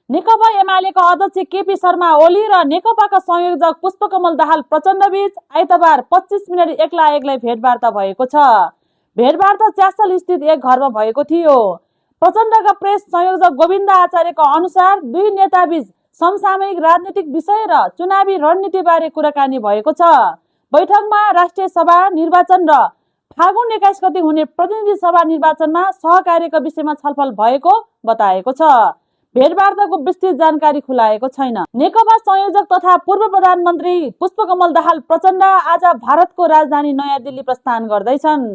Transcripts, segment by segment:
नेकपा एमालेका अध्यक्ष केपी शर्मा ओली र नेकपाका संयोजक पुष्पकमल दाहाल प्रचण्डबीच आइतबार 25 मिनट एक्लै भेटवार्ता भएको छ। भेटवार्ता च्यासल स्थित एक घरमा भएको थियो। प्रचण्डका प्रेस संयोजक गोविन्द आचार्यका अनुसार दुई नेताबीच समसामयिक राजनीतिक विषय र चुनावी रणनीतिबारे कुराकानी भएको छ। बैठकमा राष्ट्रिय सभा निर्वाचन र फागुन 21 गते हुने प्रतिनिधि सभा निर्वाचनमा सहकार्यका विषयमा छलफल भएको बताएको छ। भेटवार्ताको विस्तृत जानकारी खुलाएको छैन। नेकपा संयोजक तथा पूर्व प्रधानमन्त्री पुष्पकमल दाहाल प्रचण्ड आज भारतको राजधानी नयाँ दिल्ली प्रस्थान गर्दैछन्।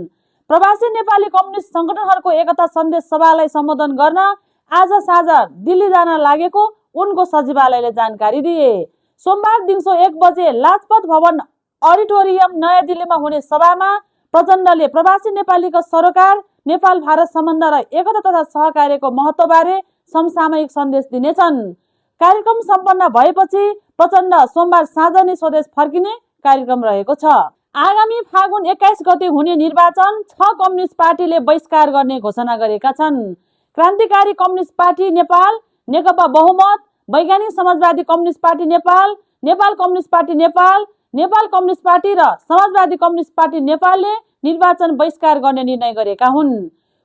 प्रवासी नेपाली कम्युनिस्ट संगठनहरूको एकता सन्देश सभालाई सम्बोधन गर्न आज साँझ दिल्ली जान लागेको उनको सचिवालयले जानकारी दिए। सोमबार दिउँसो 1 बजे लाजपत भवन अडिटोरियम नयाँ दिल्लीमा हुने सभामा प्रचण्डले प्रवासी नेपालीको सरोकार, नेपाल भारत सम्बन्ध र एकता तथा सहकार्यको महत्त्वबारे समसामयिक सन्देश दिनेछन्। कार्यक्रम सम्पन्न भएपछि प्रचण्ड सोमबार साँझ नै स्वदेश फर्किने कार्यक्रम रहेको छ। आगामी फागुन 21 गते हुने निर्वाचन 6 कम्युनिस्ट पार्टीले बहिष्कार गर्ने घोषणा गरेका छन्। क्रान्तिकारी कम्युनिस्ट पार्टी नेपाल, नेकपा बहुमत, वैज्ञानिक समाजवादी communist party Nepal, Nepal communist party Nepal, Nepal communist party र समाजवादी कम्युनिस्ट पार्टी नेपालले निर्वाचन बहिष्कार गर्ने निर्णय गरेका हुन्।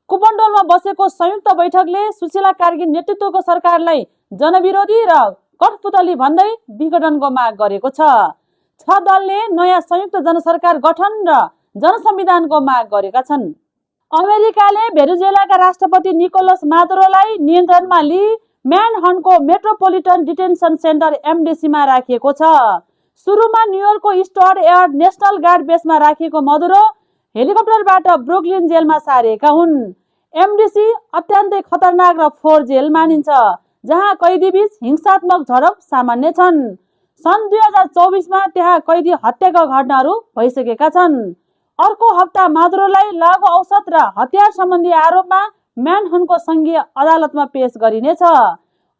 कुपन्डोलमा बसेको संयुक्त बैठकले सुशीला कार्की नेतृत्वको सरकारलाई जनविरोधी र कठपुतली भन्दै विघटनको माग गरेको छ। 6 दलले नयाँ संयुक्त जनसरकार गठन र जनसंविधानको माग गरेका छन्। अमेरिकाले भेनेजुएलाका राष्ट्रपति निकोलस मादुरोलाई नियन्त्रणमा लिई म्यानहट्टनको मेट्रोपोलिटन डिटेन्सन सेन्टर एमडिसीमा राखिएको छ। सुरुमा न्युयोर्कको स्टड यार्ड नेसनल गार्ड बेसमा राखिएको मादुरो हेलिकप्टरबाट ब्रुकलिन जेलमा सारिएका हुन्। एमडिसी अत्यन्तै खतरनाक र फोहोर जेल मानिन्छ, जहाँ कैदीबीच हिंसात्मक झडप सामान्य छन्। सन् 2024 मा त्यहाँ कैदी हत्याका घटनाहरू भइसकेका छन्। अर्को हप्ता मादुरोलाई लागु औषध र हतियार सम्बन्धी आरोपमा म्यानहट्टनको संघीय अदालतमा पेश गरिनेछ।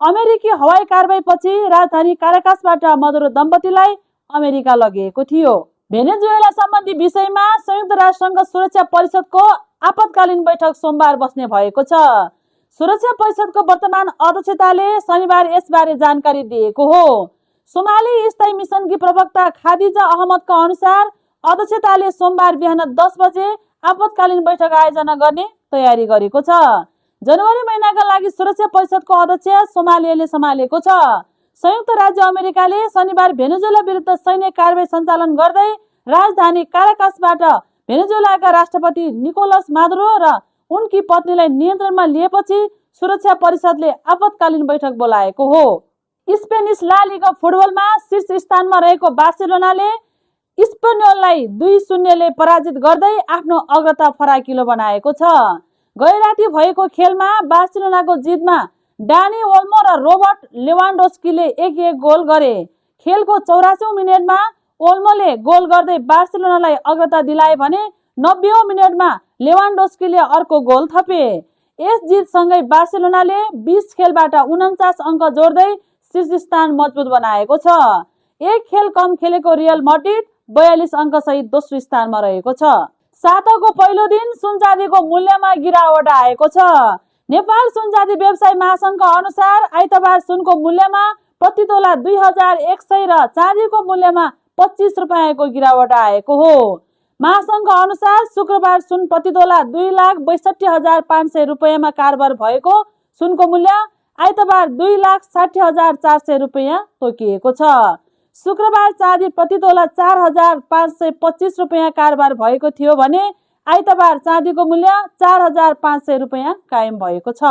अमेरिकी हवाई कारबाहीपछि राजधानी काराकासबाट मादुरो दम्पतिलाई अमेरिका लगिएको थियो। भेनेजुएला सम्बन्धी विषयमा संयुक्त राष्ट्रसङ्घ सुरक्षा परिषदको आपतकालीन बैठक सोमबार बस्ने भएको छ। सुरक्षा परिषदको वर्तमान अध्यक्षताले शनिबार यसबारे जानकारी दिएको हो। सोमाली स्थायी मिसनकी प्रवक्ता खादिजा अहमदका अनुसार अध्यक्षताले सोमबार बिहान 10 बजे आपतकालीन बैठक आयोजना गर्ने तयारी गरेको छ। जनवरी महिनाका लागि सुरक्षा परिषदको अध्यक्ष सोमालियाले सम्हालेको छ। संयुक्त राज्य अमेरिकाले शनिबार भेनेजुएला विरुद्ध सैन्य कारबाही सञ्चालन गर्दै राजधानी काराकासबाट भेनेजुएलाका राष्ट्रपति निकोलस मादुरो र उनकी पत्नीलाई नियन्त्रणमा लिएपछि सुरक्षा परिषदले आपतकालीन बैठक बोलाएको हो। स्पेनिस ला लिगा फुटबलमा शीर्ष स्थानमा रहेको बार्सिलोनाले स्पेनियोललाई 2-0 ले पराजित गर्दै आफ्नो अग्रता फराकिलो बनाएको छ। गैराती भएको खेलमा बार्सिलोनाको जितमा डानी ओल्मो र रोबर्ट लेवान्डोस्कीले एक गोल गरे। खेलको 84औं मिनेटमा ओल्मोले गोल गर्दै बार्सिलोनालाई अग्रता दिलाए भने 90औं मिनेटमा लेवान्डोस्कीले अर्को गोल थपे। यस जितसँगै बार्सिलोनाले 20 खेलबाट 49 अङ्क जोड्दै शीर्ष स्थान मजबुत बनाएको छ। एक खेल कम खेलेको रियल मड्रिड 42 अङ्क सहित दोस्रो स्थानमा रहेको छ। साताको पहिलो दिन सुनचाँदीको मूल्यमा गिरावट आएको छ। नेपाल सुनचाँदी व्यवसाय महासंघका अनुसार आइतबार सुनको मूल्यमा प्रति तोला 2100 र चाँदीको मूल्यमा 25 रुपैयाँको गिरावट आएको हो। महासंघका अनुसार शुक्रबार सुन प्रति तोला 2,62,500 रुपैयाँमा कारोबार भएको सुनको मूल्य आइतबार 2,60,400 रुपैयाँ तोकिएको छ। शुक्रबार चाँदी प्रति तोला 4,525 रुपैयाँ कारोबार भएको थियो भने आइतबार चाँदीको मूल्य 4,500 रुपैयाँ कायम भएको छ।